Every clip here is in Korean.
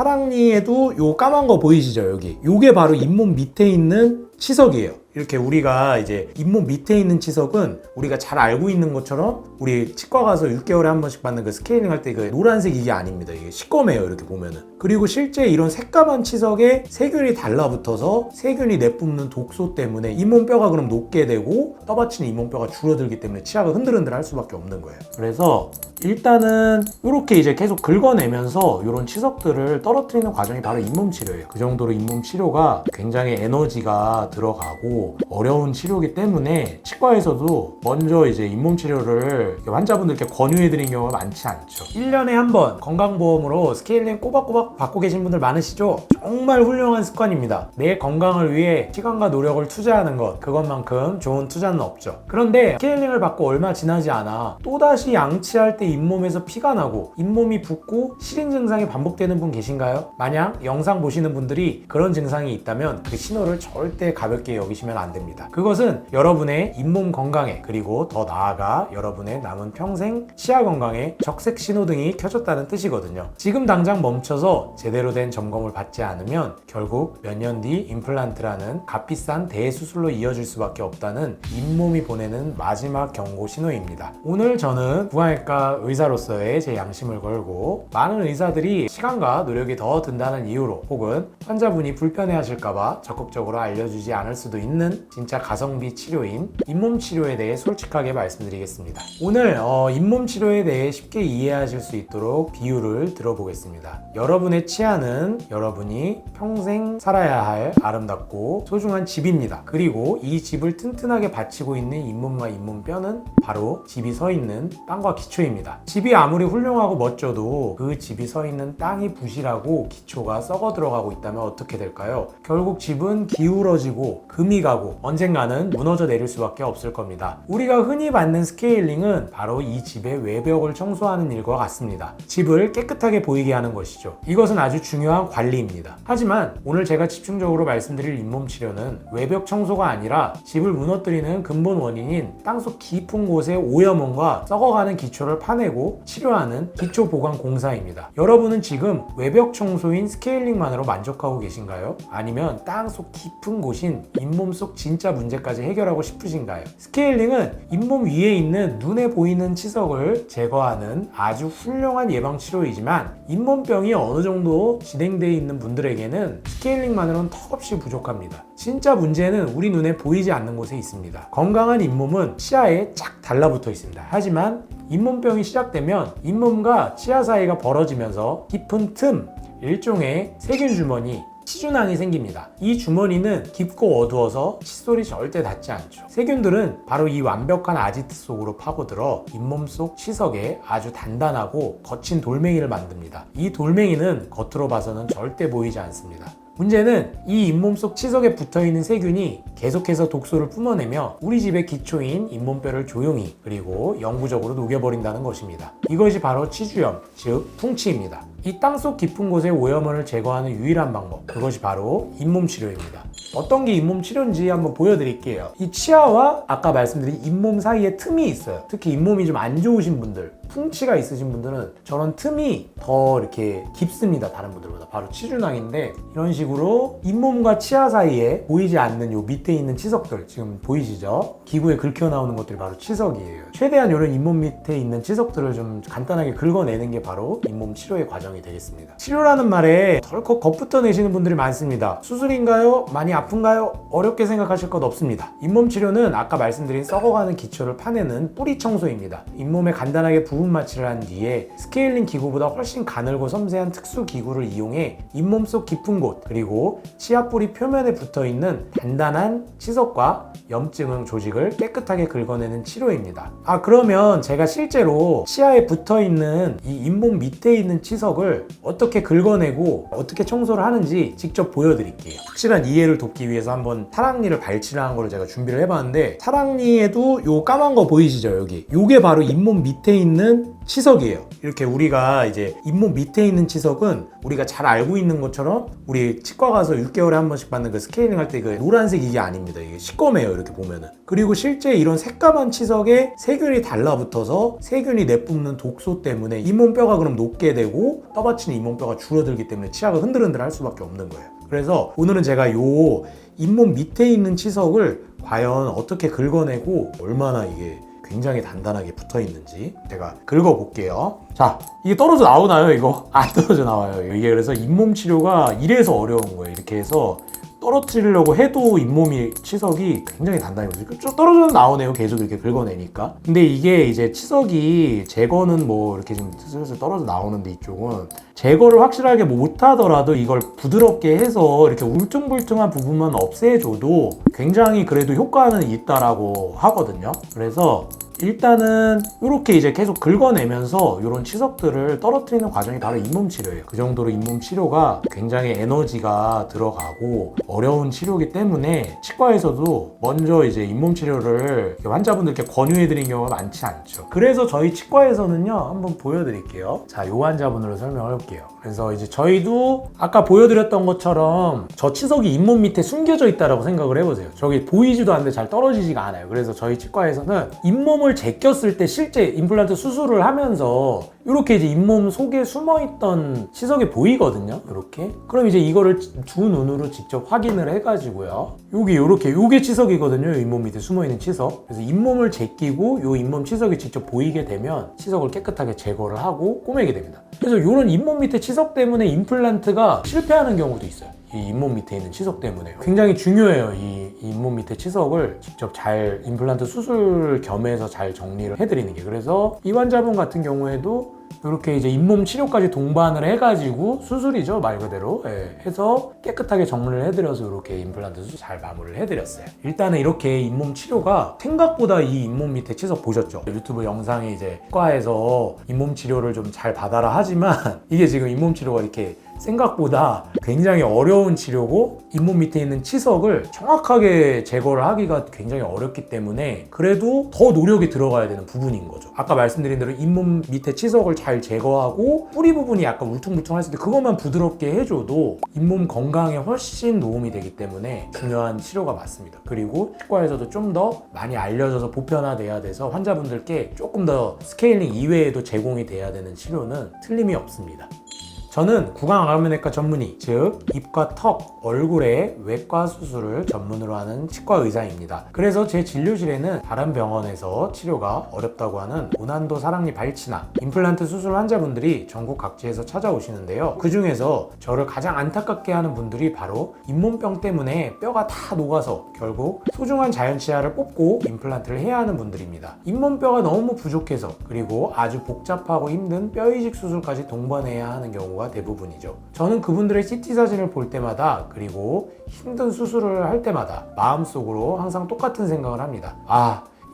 타랑니에도 요 까만 거 보이시죠? 여기 요게 바로 잇몸 밑에 있는 치석이에요. 이렇게 우리가 이제 잇몸 밑에 있는 치석은 우리가 잘 알고 있는 것처럼 우리 치과 가서 6개월에 한 번씩 받는 그 스케일링 할 때 그 노란색 이게 아닙니다. 이게 시꺼매요. 이렇게 보면은. 그리고 실제 이런 새까만 치석에 세균이 달라붙어서 세균이 내뿜는 독소 때문에 잇몸뼈가 그럼 녹게 되고 떠받치는 잇몸뼈가 줄어들기 때문에 치아가 흔들흔들 할 수밖에 없는 거예요. 그래서 일단은 이렇게 이제 계속 긁어내면서 이런 치석들을 떨어뜨리는 과정이 바로 잇몸 치료예요. 그 정도로 잇몸 치료가 굉장히 에너지가 들어가고 어려운 치료이기 때문에 치과에서도 먼저 이제 잇몸 치료를 환자분들께 권유해드린 경우가 많지 않죠. 1년에 한 번 건강보험으로 스케일링 꼬박꼬박 받고 계신 분들 많으시죠? 정말 훌륭한 습관입니다. 내 건강을 위해 시간과 노력을 투자하는 것, 그것만큼 좋은 투자는 없죠. 그런데 스케일링을 받고 얼마 지나지 않아 또다시 양치할 때 잇몸에서 피가 나고 잇몸이 붓고 시린 증상이 반복되는 분 계신가요? 만약 영상 보시는 분들이 그런 증상이 있다면 그 신호를 절대 가볍게 여기시면 안 됩니다. 그것은 여러분의 잇몸 건강에 그리고 더 나아가 여러분의 남은 평생 치아 건강에 적색 신호등이 켜졌다는 뜻이거든요. 지금 당장 멈춰서 제대로 된 점검을 받지 않으면 결국 몇 년 뒤 임플란트라는 값비싼 대수술로 이어질 수밖에 없다는 잇몸이 보내는 마지막 경고 신호입니다. 오늘 저는 부화외과 의사로서의 제 양심을 걸고 많은 의사들이 시간과 노력이 더 든다는 이유로 혹은 환자분이 불편해하실까봐 적극적으로 알려주지 않을 수도 있는 진짜 가성비 치료인 잇몸 치료에 대해 솔직하게 말씀드리겠습니다. 오늘 잇몸 치료에 대해 쉽게 이해하실 수 있도록 비유를 들어보겠습니다. 여러분의 치아는 여러분이 평생 살아야 할 아름답고 소중한 집입니다. 그리고 이 집을 튼튼하게 받치고 있는 잇몸과 잇몸뼈는 바로 집이 서 있는 땅과 기초입니다. 집이 아무리 훌륭하고 멋져도 그 집이 서 있는 땅이 부실하고 기초가 썩어 들어가고 있다면 어떻게 될까요? 결국 집은 기울어지고 금이 가고 언젠가는 무너져 내릴 수밖에 없을 겁니다. 우리가 흔히 받는 스케일링은 바로 이 집의 외벽을 청소하는 일과 같습니다. 집을 깨끗하게 보이게 하는 것이죠. 이것은 아주 중요한 관리입니다. 하지만 오늘 제가 집중적으로 말씀드릴 잇몸 치료는 외벽 청소가 아니라 집을 무너뜨리는 근본 원인인 땅속 깊은 곳의 오염원과 썩어가는 기초를 파내고 치료하는 기초 보강 공사입니다. 여러분은 지금 외벽 청소인 스케일링만으로 만족하고 계신가요? 아니면 땅속 깊은 곳인 잇몸 속 진짜 문제까지 해결하고 싶으신가요? 스케일링은 잇몸 위에 있는 눈에 보이는 치석을 제거하는 아주 훌륭한 예방 치료이지만 잇몸병이 어느 정도 진행되어 있는 분들에게는 스케일링만으로는 턱없이 부족합니다. 진짜 문제는 우리 눈에 보이지 않는 곳에 있습니다. 건강한 잇몸은 치아에 쫙 달라붙어 있습니다. 하지만 잇몸병이 시작되면 잇몸과 치아 사이가 벌어지면서 깊은 틈, 일종의 세균 주머니, 치주낭이 생깁니다. 이 주머니는 깊고 어두워서 칫솔이 절대 닿지 않죠. 세균들은 바로 이 완벽한 아지트 속으로 파고들어 잇몸 속 치석에 아주 단단하고 거친 돌멩이를 만듭니다. 이 돌멩이는 겉으로 봐서는 절대 보이지 않습니다. 문제는 이 잇몸 속 치석에 붙어있는 세균이 계속해서 독소를 뿜어내며 우리 집의 기초인 잇몸뼈를 조용히 그리고 영구적으로 녹여버린다는 것입니다. 이것이 바로 치주염, 즉 풍치입니다. 이 땅속 깊은 곳의 오염원을 제거하는 유일한 방법, 그것이 바로 잇몸 치료입니다. 어떤 게 잇몸 치료인지 한번 보여드릴게요. 이 치아와 아까 말씀드린 잇몸 사이에 틈이 있어요. 특히 잇몸이 좀 안 좋으신 분들, 풍치가 있으신 분들은 저런 틈이 더 이렇게 깊습니다. 다른 분들보다. 바로 치주낭인데 이런 식으로 잇몸과 치아 사이에 보이지 않는 요 밑에 있는 치석들 지금 보이시죠? 기구에 긁혀 나오는 것들이 바로 치석이에요. 최대한 이런 잇몸 밑에 있는 치석들을 좀 간단하게 긁어내는 게 바로 잇몸 치료의 과정이 되겠습니다. 치료라는 말에 덜컥 겁부터 내시는 분들이 많습니다. 수술인가요? 많이 아픈가요? 어렵게 생각하실 것 없습니다. 잇몸 치료는 아까 말씀드린 썩어가는 기초를 파내는 뿌리 청소입니다. 잇몸에 간단하게 부분 마취를 한 뒤에 스케일링 기구보다 훨씬 가늘고 섬세한 특수 기구를 이용해 잇몸 속 깊은 곳 그리고 치아 뿌리 표면에 붙어있는 단단한 치석과 염증 조직을 깨끗하게 긁어내는 치료입니다. 그러면 제가 실제로 치아에 붙어있는 이 잇몸 밑에 있는 치석을 어떻게 긁어내고 어떻게 청소를 하는지 직접 보여드릴게요. 확실한 이해를 돕기 위해서 한번 타랑니를 발치를 한 걸 제가 준비를 해봤는데 타랑니에도 요 까만 거 보이시죠? 여기 요게 바로 잇몸 밑에 있는 있는 치석이에요. 이렇게 우리가 이제 잇몸 밑에 있는 치석은 우리가 잘 알고 있는 것처럼 우리 치과 가서 6개월에 한 번씩 받는 그 스케일링 할 때 그 노란색 이게 아닙니다. 이게 시꺼매요. 이렇게 보면은. 그리고 실제 이런 새까만 치석에 세균이 달라붙어서 세균이 내뿜는 독소 때문에 잇몸뼈가 그럼 녹게 되고 떠받치는 잇몸뼈가 줄어들기 때문에 치아가 흔들흔들 할 수밖에 없는 거예요. 그래서 오늘은 제가 요 잇몸 밑에 있는 치석을 과연 어떻게 긁어내고 얼마나 이게 굉장히 단단하게 붙어 있는지 제가 긁어 볼게요. 자, 이게 떨어져 나오나요? 이거 안 떨어져 나와요. 이게 그래서 잇몸 치료가 이래서 어려운 거예요. 이렇게 해서 떨어뜨리려고 해도 잇몸이 치석이 굉장히 단단히 쭉 떨어져 나오네요. 계속 이렇게 긁어내니까. 근데 이게 이제 치석이 제거는 뭐 이렇게 좀 슬슬 떨어져 나오는데 이쪽은 제거를 확실하게 못 하더라도 이걸 부드럽게 해서 이렇게 울퉁불퉁한 부분만 없애줘도 굉장히 그래도 효과는 있다라고 하거든요. 그래서 일단은 이렇게 이제 계속 긁어내면서 이런 치석들을 떨어뜨리는 과정이 바로 잇몸 치료예요. 그 정도로 잇몸 치료가 굉장히 에너지가 들어가고 어려운 치료이기 때문에 치과에서도 먼저 이제 잇몸 치료를 환자분들께 권유해드린 경우가 많지 않죠. 그래서 저희 치과에서는요, 한번 보여드릴게요. 자, 이 환자분으로 설명을 해볼게요. 그래서 이제 저희도 아까 보여드렸던 것처럼 저 치석이 잇몸 밑에 숨겨져 있다라고 생각을 해보세요. 저기 보이지도 않는데 잘 떨어지지가 않아요. 그래서 저희 치과에서는 잇몸을 제꼈을 때 실제 임플란트 수술을 하면서 이렇게 이제 잇몸 속에 숨어있던 치석이 보이거든요. 이렇게. 그럼 이제 이거를 두 눈으로 직접 확인을 해가지고요. 여기 이렇게 요게 치석이거든요. 잇몸 밑에 숨어있는 치석. 그래서 잇몸을 제끼고 요 잇몸 치석이 직접 보이게 되면 치석을 깨끗하게 제거를 하고 꼬매게 됩니다. 그래서 이런 잇몸 밑에 치석 때문에 임플란트가 실패하는 경우도 있어요. 이 잇몸 밑에 있는 치석 때문에 굉장히 중요해요. 이 잇몸 밑에 치석을 직접 잘 임플란트 수술 겸해서 잘 정리를 해드리는 게. 그래서 이 환자분 같은 경우에도 이렇게 이제 잇몸 치료까지 동반을 해가지고 수술이죠, 말 그대로. 예, 해서 깨끗하게 정리를 해드려서 이렇게 임플란트 수술 잘 마무리를 해드렸어요. 일단은 이렇게 잇몸 치료가 생각보다 이 잇몸 밑에 치석 보셨죠? 유튜브 영상에 이제 치과에서 잇몸 치료를 좀 잘 받아라 하지만 이게 지금 잇몸 치료가 이렇게 생각보다 굉장히 어려운 치료고 잇몸 밑에 있는 치석을 정확하게 제거를 하기가 굉장히 어렵기 때문에 그래도 더 노력이 들어가야 되는 부분인 거죠. 아까 말씀드린 대로 잇몸 밑에 치석을 잘 제거하고 뿌리 부분이 약간 울퉁불퉁했을 때 그것만 부드럽게 해줘도 잇몸 건강에 훨씬 도움이 되기 때문에 중요한 치료가 맞습니다. 그리고 치과에서도 좀 더 많이 알려져서 보편화돼야 돼서 환자분들께 조금 더 스케일링 이외에도 제공이 돼야 되는 치료는 틀림이 없습니다. 저는 구강암면외과 전문의, 즉 입과 턱, 얼굴의 외과 수술을 전문으로 하는 치과 의사입니다. 그래서 제 진료실에는 다른 병원에서 치료가 어렵다고 하는 고난도 사랑니 발치나 임플란트 수술 환자분들이 전국 각지에서 찾아오시는데요. 그 중에서 저를 가장 안타깝게 하는 분들이 바로 잇몸병 때문에 뼈가 다 녹아서 결국 소중한 자연치아를 뽑고 임플란트를 해야 하는 분들입니다. 잇몸뼈가 너무 부족해서 그리고 아주 복잡하고 힘든 뼈이식 수술까지 동반해야 하는 경우가 대부분이죠. 저는 그분들의 CT 사진을 볼 때마다 그리고 힘든 수술을 할 때마다 마음속으로 항상 똑같은 생각을 합니다.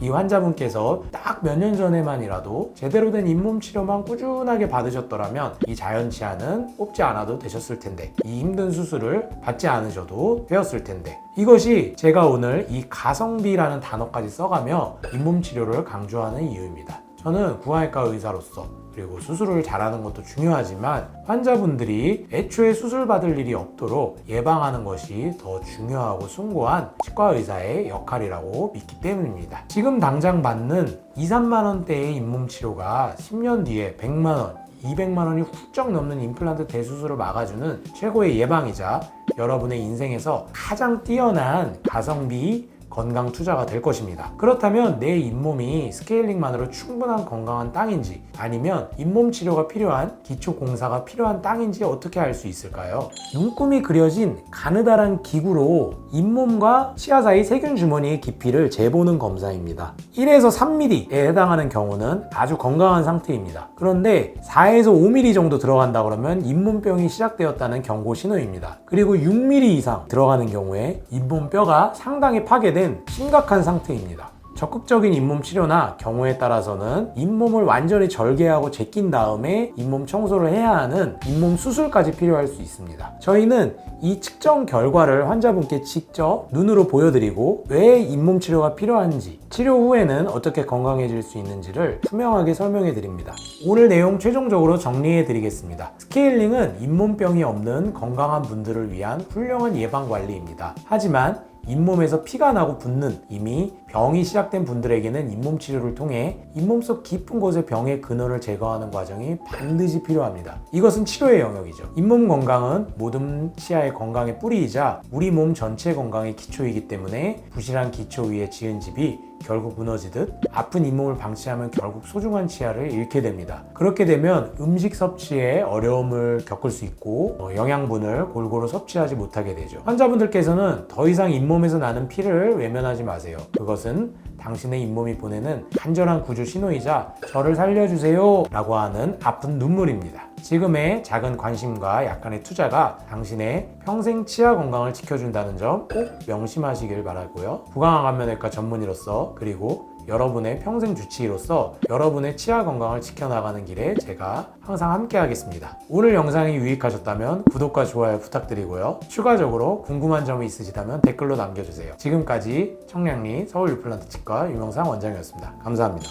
이 환자분께서 딱 몇 년 전에만이라도 제대로 된 잇몸 치료만 꾸준하게 받으셨더라면 이 자연치아는 뽑지 않아도 되셨을 텐데, 이 힘든 수술을 받지 않으셔도 되었을 텐데, 이것이 제가 오늘 이 가성비라는 단어까지 써가며 잇몸 치료를 강조하는 이유입니다. 저는 구강외과 의사로서 그리고 수술을 잘하는 것도 중요하지만 환자분들이 애초에 수술 받을 일이 없도록 예방하는 것이 더 중요하고 숭고한 치과 의사의 역할이라고 믿기 때문입니다. 지금 당장 받는 2, 3만 원대의 잇몸 치료가 10년 뒤에 100만 원, 200만 원이 훌쩍 넘는 임플란트 대수술을 막아주는 최고의 예방이자 여러분의 인생에서 가장 뛰어난 가성비 건강 투자가 될 것입니다. 그렇다면 내 잇몸이 스케일링만으로 충분한 건강한 땅인지 아니면 잇몸 치료가 필요한 기초 공사가 필요한 땅인지 어떻게 알 수 있을까요? 눈금이 그려진 가느다란 기구로 잇몸과 치아 사이 세균 주머니의 깊이를 재보는 검사입니다. 1에서 3mm에 해당하는 경우는 아주 건강한 상태입니다. 그런데 4에서 5mm 정도 들어간다 그러면 잇몸병이 시작되었다는 경고 신호입니다. 그리고 6mm 이상 들어가는 경우에 잇몸뼈가 상당히 파괴된 심각한 상태입니다. 적극적인 잇몸 치료나 경우에 따라서는 잇몸을 완전히 절개하고 제낀 다음에 잇몸 청소를 해야 하는 잇몸 수술까지 필요할 수 있습니다. 저희는 이 측정 결과를 환자분께 직접 눈으로 보여드리고 왜 잇몸 치료가 필요한지, 치료 후에는 어떻게 건강해질 수 있는지를 투명하게 설명해 드립니다. 오늘 내용 최종적으로 정리해 드리겠습니다. 스케일링은 잇몸병이 없는 건강한 분들을 위한 훌륭한 예방관리입니다. 하지만 잇몸에서 피가 나고 붓는, 이미 병이 시작된 분들에게는 잇몸 치료를 통해 잇몸 속 깊은 곳의 병의 근원을 제거하는 과정이 반드시 필요합니다. 이것은 치료의 영역이죠. 잇몸 건강은 모든 치아의 건강의 뿌리이자 우리 몸 전체 건강의 기초이기 때문에 부실한 기초 위에 지은 집이 결국 무너지듯 아픈 잇몸을 방치하면 결국 소중한 치아를 잃게 됩니다. 그렇게 되면 음식 섭취에 어려움을 겪을 수 있고 영양분을 골고루 섭취하지 못하게 되죠. 환자분들께서는 더 이상 잇몸에서 나는 피를 외면하지 마세요. 그것은 당신의 잇몸이 보내는 간절한 구조 신호이자 저를 살려주세요 라고 하는 아픈 눈물입니다. 지금의 작은 관심과 약간의 투자가 당신의 평생 치아 건강을 지켜준다는 점 꼭 명심하시길 바라고요. 구강암면외과 전문의로서 그리고 여러분의 평생 주치의로서 여러분의 치아 건강을 지켜나가는 길에 제가 항상 함께 하겠습니다. 오늘 영상이 유익하셨다면 구독과 좋아요 부탁드리고요. 추가적으로 궁금한 점이 있으시다면 댓글로 남겨주세요. 지금까지 청량리 서울 유플란트 치과 유명상 원장이었습니다. 감사합니다.